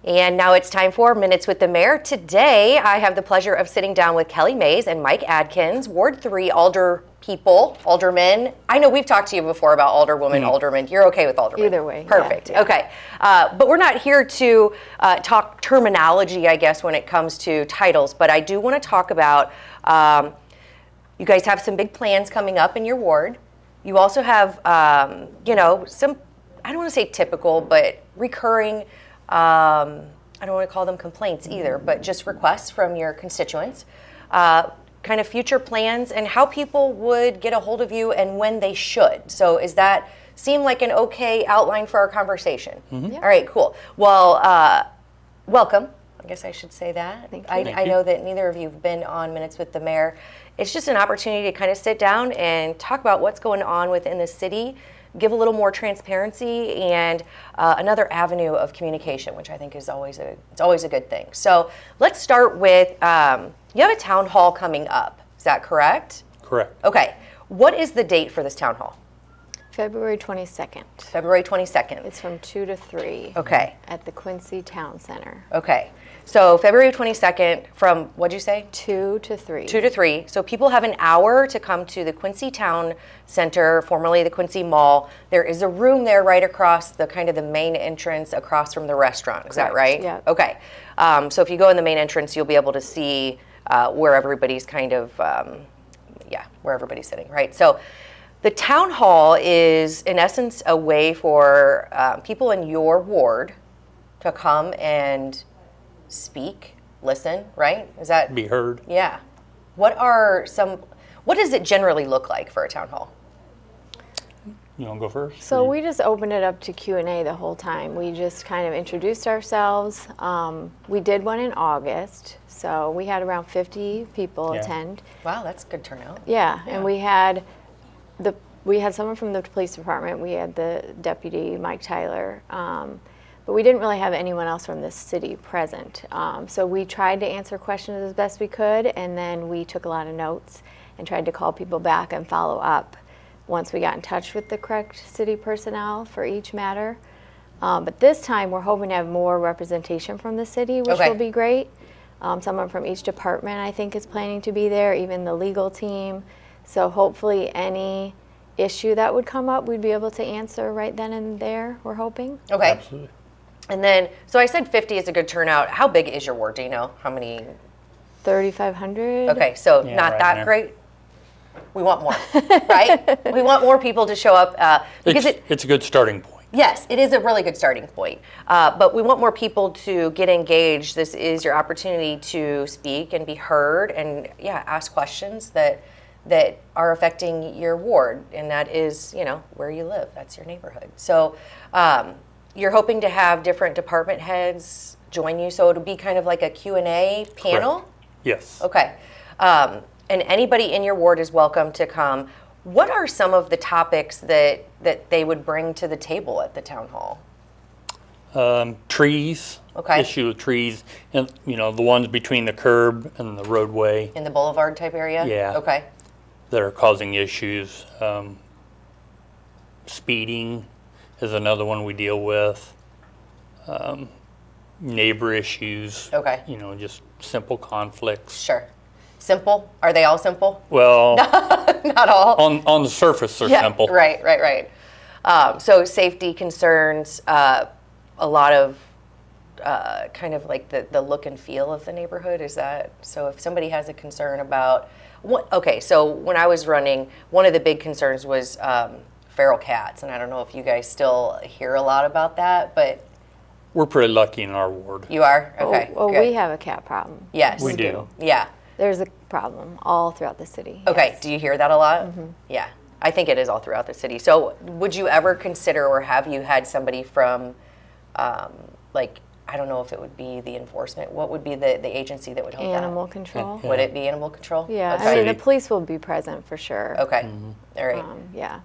And now it's time for Minutes with the Mayor. Today, I have the pleasure of sitting down with Kelly Mays and Mike Adkins, Ward 3 aldermen. I know we've talked to you before about alderwoman, alderman. You're okay with alderman? Either way. Perfect. Yeah. Okay. But we're not here to talk terminology, I guess, when it comes to titles. But I do want to talk about, you guys have some big plans coming up in your ward. You also have, some, I don't want to say typical, but recurring, I don't want to call them complaints either, but just requests from your constituents, kind of future plans and how people would get a hold of you and when they should. So is that seem like an okay outline for our conversation? Mm-hmm. Yeah. All right, cool. Well, welcome. I guess I should say that. Thank you. I know that neither of you have been on Minutes with the Mayor. It's just an opportunity to kind of sit down and talk about what's going on within the city, give a little more transparency and another avenue of communication, which I think is always a good thing. So let's start with, you have a town hall coming up. Is that correct? Correct. Okay. What is the date for this town hall? February 22nd. February 22nd. It's from 2 to 3. Okay. At the Quincy Town Center. Okay. So February 22nd from, what'd you say? 2 to 3. 2 to 3. So people have an hour to come to the Quincy Town Center, formerly the Quincy Mall. There is a room there right across the kind of the main entrance across from the restaurant. Is that right? Yeah. Okay. So if you go in the main entrance, you'll be able to see where everybody's kind of, where everybody's sitting, right? So the town hall is, in essence, a way for people in your ward to come and speak, listen, right? Is that be heard? Yeah. What does it generally look like for a town hall? You want to go first? So we just opened it up to Q&A the whole time. We just kind of introduced ourselves. We did one in August, so we had around 50 people attend. Wow, that's a good turnout. Yeah, and we had someone from the police department. We had the deputy, Mike Tyler, but we didn't really have anyone else from the city present. So we tried to answer questions as best we could, and then we took a lot of notes and tried to call people back and follow up once we got in touch with the correct city personnel for each matter. But this time we're hoping to have more representation from the city, which will be great. Someone from each department, I think, is planning to be there, even the legal team. So hopefully any issue that would come up, we'd be able to answer right then and there, we're hoping. Okay. Absolutely. And then, so I said 50 is a good turnout. How big is your ward? Do you know how many? 3,500. Okay, so not right that there. great. We want more, right? We want more people to show up because It's a good starting point. Yes, it is a really good starting point. But we want more people to get engaged. This is your opportunity to speak and be heard and, ask questions that are affecting your ward. And that is, where you live. That's your neighborhood. So you're hoping to have different department heads join you. So it'll be kind of like a Q&A panel? Correct. Yes. Okay. And anybody in your ward is welcome to come. What are some of the topics that they would bring to the table at the town hall? Trees. Okay. Issue of trees, and the ones between the curb and the roadway. In the boulevard type area? Yeah. Okay. That are causing issues. Speeding is another one we deal with. Neighbor issues. Okay. Just simple conflicts. Sure. Simple? Are they all simple? Well, Not all. on the surface they're simple. Right. So safety concerns, a lot of kind of like the look and feel of the neighborhood. Is that so? If somebody has a concern about so when I was running, one of the big concerns was feral cats, and I don't know if you guys still hear a lot about that, but We're pretty lucky in our ward. you are? Okay. Well, good. we have a cat problem. Yes. We do. Yeah. There's a problem all throughout the city. Okay. Yes. Do you hear that a lot? Mm-hmm. Yeah. I think it is all throughout the city. So would you ever consider, or have you had somebody from, I don't know if it would be the enforcement, what would be the agency that would help Animal control. that? Would it be animal control? Yeah, Okay. I mean, the City. police will be present for sure. Okay. Mm-hmm. All right. Yeah.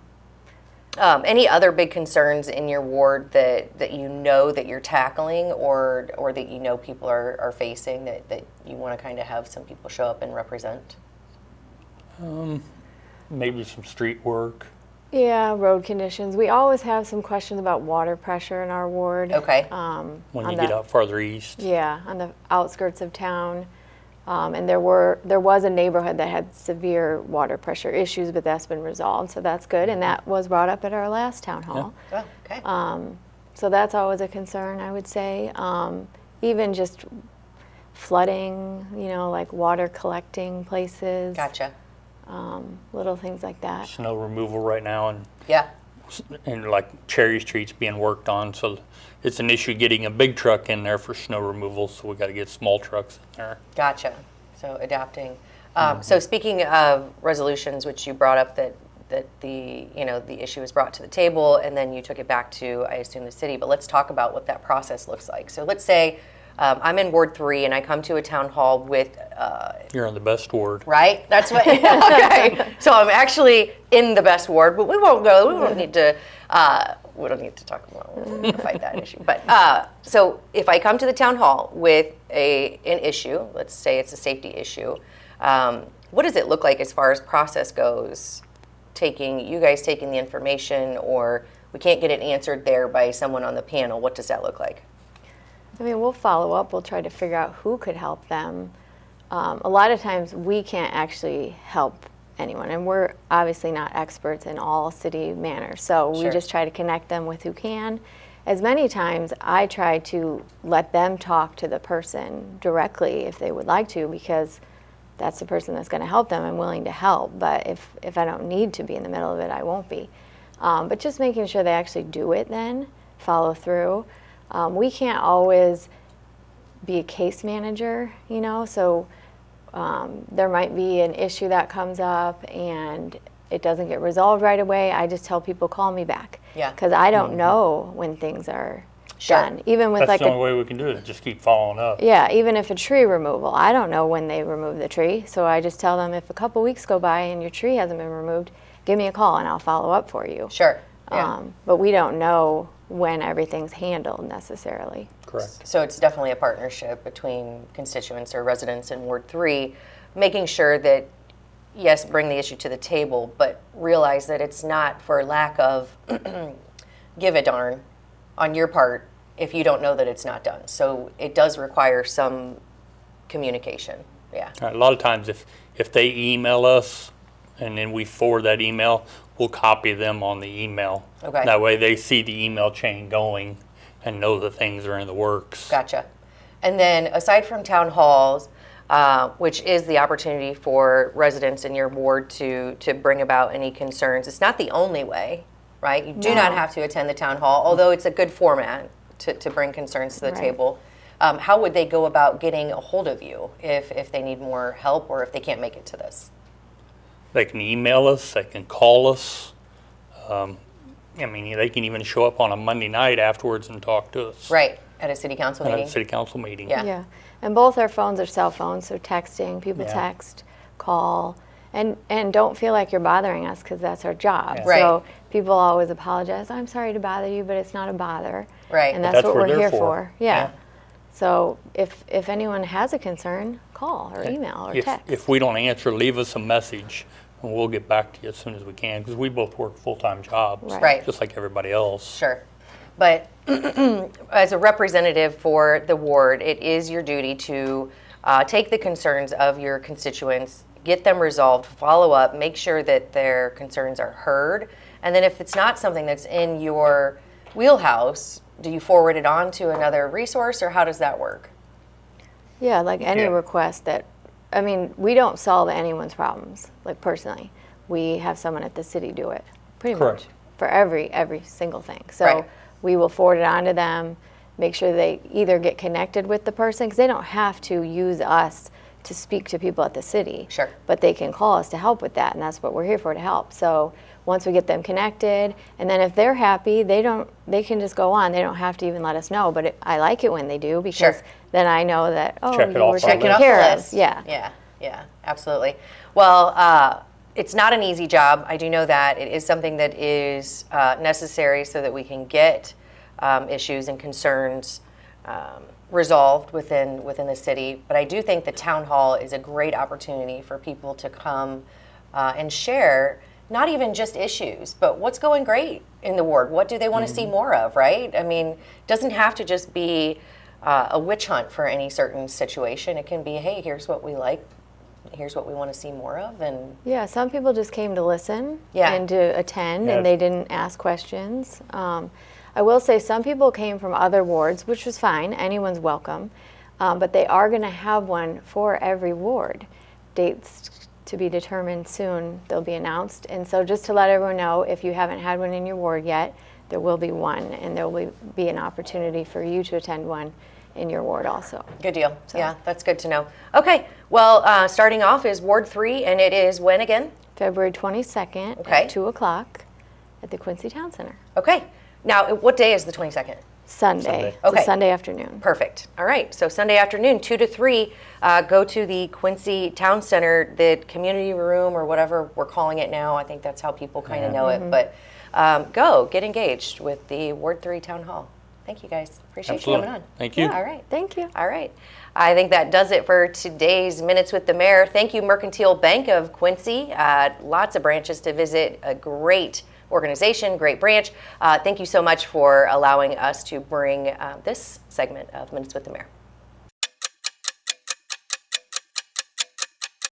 Any other big concerns in your ward that you know that you're tackling, or that you know people are facing that you want to kind of have some people show up and represent? Maybe some street work. Yeah, road conditions. We always have some questions about water pressure in our ward. Okay. When on you the- get out farther east. Yeah, on the outskirts of town. And there was a neighborhood that had severe water pressure issues, but that's been resolved, so that's good. And that was brought up at our last town hall. Oh, okay. So that's always a concern, I would say. Even just flooding, like water collecting places. Gotcha. Little things like that. Snow removal right now, Yeah. and like Cherry Street's being worked on, so it's an issue getting a big truck in there for snow removal, so we got to get small trucks in there. Gotcha. So adapting. So speaking of resolutions, which you brought up that the issue was brought to the table and then you took it back to, I assume, the city, but let's talk about what that process looks like. So let's say I'm in Ward 3 and I come to a town hall with You're in the best ward. right? That's what. Okay. So I'm actually in the best ward, but we won't go. We don't need to. We don't need to talk about. We don't need to fight that issue. But so if I come to the town hall with an issue, let's say it's a safety issue, what does it look like as far as process goes? You guys taking the information, or we can't get it answered there by someone on the panel. What does that look like? I mean, we'll follow up. We'll try to figure out who could help them. A lot of times we can't actually help anyone, and we're obviously not experts in all city manners, so we Sure. just try to connect them with who can. As many times I try to let them talk to the person directly if they would like to, because that's the person that's going to help them. I'm willing to help, but if I don't need to be in the middle of it, I won't be. But just making sure they actually do it then, follow through. We can't always be a case manager, so there might be an issue that comes up and it doesn't get resolved right away. I just tell people, call me back. Yeah. Because I don't know when things are Sure. done. Even with That's like the only way we can do it, just keep following up. yeah, even if a tree removal, I don't know when they remove the tree. So I just tell them, if a couple weeks go by and your tree hasn't been removed, give me a call and I'll follow up for you. Sure. Yeah. But we don't know when everything's handled necessarily. Correct. So it's definitely a partnership between constituents or residents in Ward 3, making sure that, yes, bring the issue to the table, but realize that it's not for lack of give a darn on your part if you don't know that it's not done. So it does require some communication. Yeah. A lot of times if they email us and then we forward that email, we'll copy them on the email. Okay. That way they see the email chain going and know that things are in the works. Gotcha. And then aside from town halls, which is the opportunity for residents in your ward to bring about any concerns, it's not the only way, right? You do not have to attend the town hall, although it's a good format to bring concerns to the Right. table. How would they go about getting a hold of you if they need more help or if they can't make it to this? They can email us, they can call us. They can even show up on a Monday night afterwards and talk to us. Right, at a city council At meeting? a city council meeting. Yeah. Yeah, and both our phones are cell phones, so texting, people Yeah. text, call, and don't feel like you're bothering us, because that's our job. Yeah. Right. So people always apologize, I'm sorry to bother you, but it's not a bother. Right. And But that's that's what what we're they're here for. for. Yeah. Yeah. So if anyone has a concern, call or email or text. If we don't answer, leave us a message and we'll get back to you as soon as we can, because we both work full-time jobs. Right. Just like everybody else. Sure. But as a representative for the ward, it is your duty to take the concerns of your constituents, get them resolved, follow up, make sure that their concerns are heard. And then if it's not something that's in your wheelhouse, do you forward it on to another resource, or how does that work? Yeah, like any Yeah. request we don't solve anyone's problems, like personally. We have someone at the city do it, pretty Correct. much, for every single thing. So Right. we will forward it on to them, make sure they either get connected with the person, because they don't have to use us to speak to people at the city. Sure. But they can call us to help with that, and that's what we're here for, to help. So once we get them connected, and then if they're happy, they can just go on. They don't have to even let us know. But I like it when they do, because Sure. then I know that, Check it you off were our taken list. care the of. list. Yeah. Yeah, absolutely. Well, it's not an easy job. I do know that. It is something that is necessary so that we can get issues and concerns resolved within the city. But I do think the town hall is a great opportunity for people to come and share not even just issues, but what's going great in the ward? What do they want to see more of, right? I mean, it doesn't have to just be a witch hunt for any certain situation. It can be, hey, here's what we like, here's what we want to see more of. And yeah, some people just came to listen Yeah. and to attend, and they didn't ask questions. I will say some people came from other wards, which was fine. Anyone's welcome. But they are going to have one for every ward. Dates to be determined soon. They'll be announced. And so just to let everyone know, if you haven't had one in your ward yet, there will be one, and there will be an opportunity for you to attend one in your ward also. good deal. Yeah, that's good to know. Okay, well, starting off is Ward 3, and it is when again? February 22nd Okay. at 2 o'clock at the Quincy Town Center. Okay. Now, what day is the 22nd? Sunday. It's Okay. a Sunday afternoon. Perfect. All right. So Sunday afternoon, 2 to 3, go to the Quincy Town Center, the community room or whatever we're calling it now. I think that's how people kind of know it. But go, get engaged with the Ward 3 Town Hall. Thank you guys. Appreciate Absolutely. you coming on. Thank you. Yeah, all right. Thank you. All right. I think that does it for today's Minutes with the Mayor. Thank you, Mercantile Bank of Quincy. Lots of branches to visit. A great organization, great branch. Thank you so much for allowing us to bring this segment of Minutes with the Mayor.